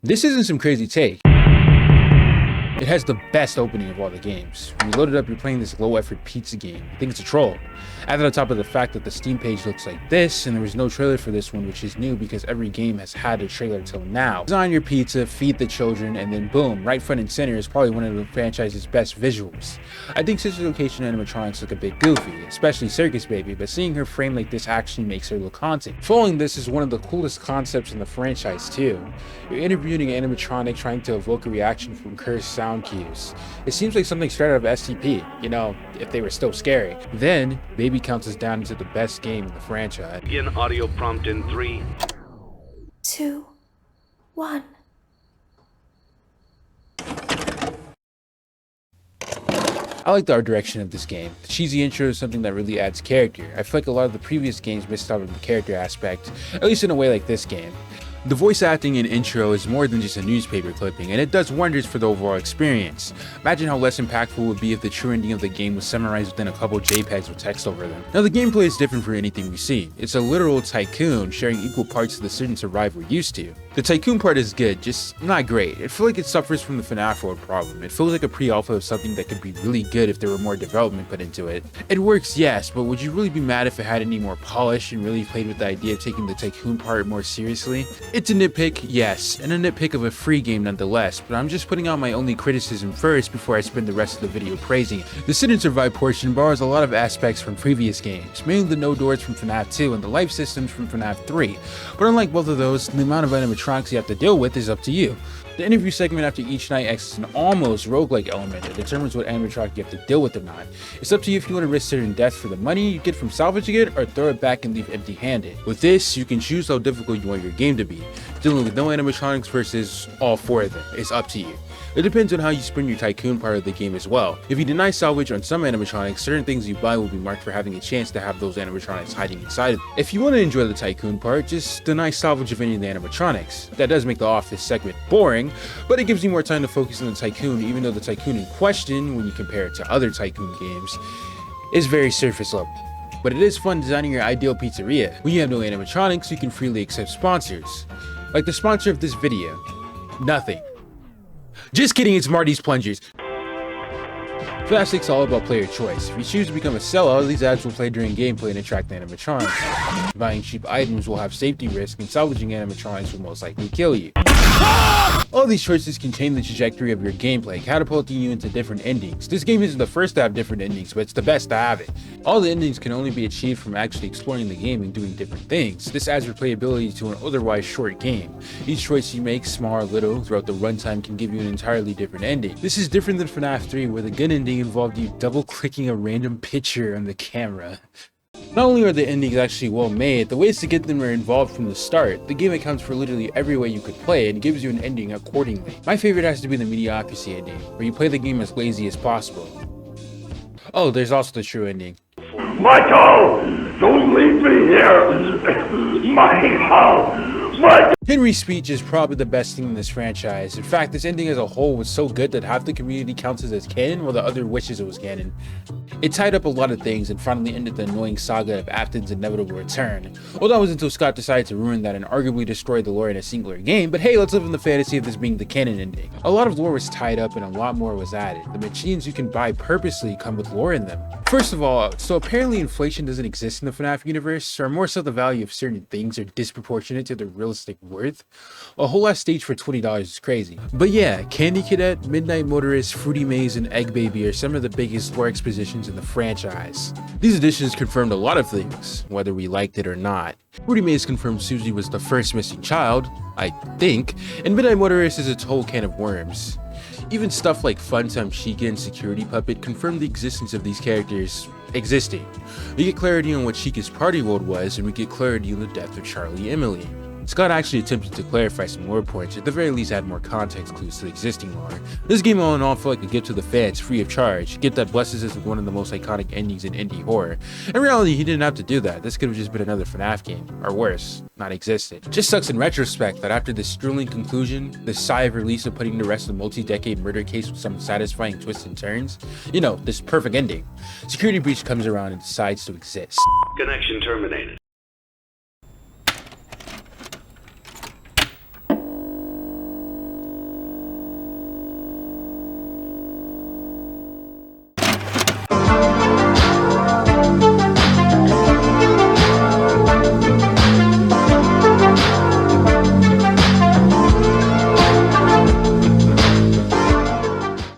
This isn't some crazy take. It has the best opening of all the games. When you load it up, you're playing this low-effort pizza game. You think it's a troll. Add on top of the fact that the Steam page looks like this, and there was no trailer for this one, which is new because every game has had a trailer till now. Design your pizza, feed the children, and then boom, right front and center is probably one of the franchise's best visuals. I think Sister Location animatronics look a bit goofy, especially Circus Baby, but seeing her frame like this actually makes her look haunting. Following this is one of the coolest concepts in the franchise too. You're interviewing an animatronic trying to evoke a reaction from cursed sound cues. It seems like something straight out of SCP, you know, if they were still scary. Then, Baby counts us down into the best game in the franchise. Begin audio prompt in 3, 2, 1. I like the art direction of this game. The cheesy intro is something that really adds character. I feel like a lot of the previous games missed out on the character aspect, at least in a way like this game. The voice acting in intro is more than just a newspaper clipping, and it does wonders for the overall experience. Imagine how less impactful it would be if the true ending of the game was summarized within a couple JPEGs with text over them. Now the gameplay is different from anything we see. It's a literal Tycoon, sharing equal parts of the Sit and Survive we're used to. The Tycoon part is good, just not great. I feel like it suffers from the Fnaf world problem. It feels like a pre-alpha of something that could be really good if there were more development put into it. It works, yes, but would you really be mad if it had any more polish and really played with the idea of taking the Tycoon part more seriously? It's a nitpick, yes, and a nitpick of a free game nonetheless, but I'm just putting out my only criticism first before I spend the rest of the video praising it. The Sit and Survive portion borrows a lot of aspects from previous games, mainly the no doors from Fnaf 2 and the life systems from Fnaf 3, but unlike both of those, the amount of animatronics you have to deal with is up to you. The interview segment after each night acts as an almost roguelike element that determines what animatronic you have to deal with or not. It's up to you if you want to risk certain death for the money you get from salvaging it or throw it back and leave empty-handed. With this, you can choose how difficult you want your game to be, dealing with no animatronics versus all 4 of them. It's up to you. It depends on how you spend your Tycoon part of the game as well. If you deny salvage on some animatronics, certain things you buy will be marked for having a chance to have those animatronics hiding inside of them. If you want to enjoy the Tycoon part, just deny salvage of any of the animatronics. That does make the office segment boring, but it gives you more time to focus on the Tycoon, even though the Tycoon in question, when you compare it to other Tycoon games, is very surface level. But it is fun designing your ideal pizzeria. When you have no animatronics, you can freely accept sponsors. Like the sponsor of this video. Nothing. Just kidding, it's Marty's Plungers. Fnaf 6 is all about player choice. If you choose to become a sellout, these ads will play during gameplay and attract animatronics. Buying cheap items will have safety risk, and salvaging animatronics will most likely kill you. All these choices can change the trajectory of your gameplay, catapulting you into different endings. This game isn't the first to have different endings, but it's the best to have it. All the endings can only be achieved from actually exploring the game and doing different things. This adds replayability to an otherwise short game. Each choice you make, small or little, throughout the runtime can give you an entirely different ending. This is different than Fnaf 3, where the good ending involved you double-clicking a random picture on the camera. Not only are the endings actually well made, the ways to get them are involved from the start. The game accounts for literally every way you could play and gives you an ending accordingly. My favorite has to be the mediocrity ending, where you play the game as lazy as possible. Oh, there's also the true ending. Michael! Don't leave me here! Michael! Henry's speech is probably the best thing in this franchise. In fact, this ending as a whole was so good that half the community counts it as canon while the other wishes it was canon. It tied up a lot of things and finally ended the annoying saga of Afton's inevitable return. Well, that was until Scott decided to ruin that and arguably destroy the lore in a singular game, but hey, let's live in the fantasy of this being the canon ending. A lot of lore was tied up and a lot more was added. The machines you can buy purposely come with lore in them. First of all, so apparently inflation doesn't exist in the Fnaf universe, or more so the value of certain things are disproportionate to their realistic worth. A whole ass stage for $20 is crazy. But yeah, Candy Cadet, Midnight Motorist, Fruity Maze, and Egg Baby are some of the biggest lore expositions in the franchise. These additions confirmed a lot of things, whether we liked it or not. Fruity Maze confirmed Susie was the first missing child, I think, and Midnight Motorist is its whole can of worms. Even stuff like Funtime Chica and Security Puppet confirmed the existence of these characters existing. We get clarity on what Chica's party world was, and we get clarity on the death of Charlie Emily. Scott actually attempted to clarify some lore points, or at the very least add more context clues to the existing lore. This game all in all felt like a gift to the fans, free of charge, a gift that blesses us with one of the most iconic endings in indie horror. In reality, he didn't have to do that. This could have just been another Fnaf game, or worse, not existed. Just sucks in retrospect that after this thrilling conclusion, this sigh of release of putting to rest a multi-decade murder case with some satisfying twists and turns, you know, this perfect ending, Security Breach comes around and decides to exist. connection terminated.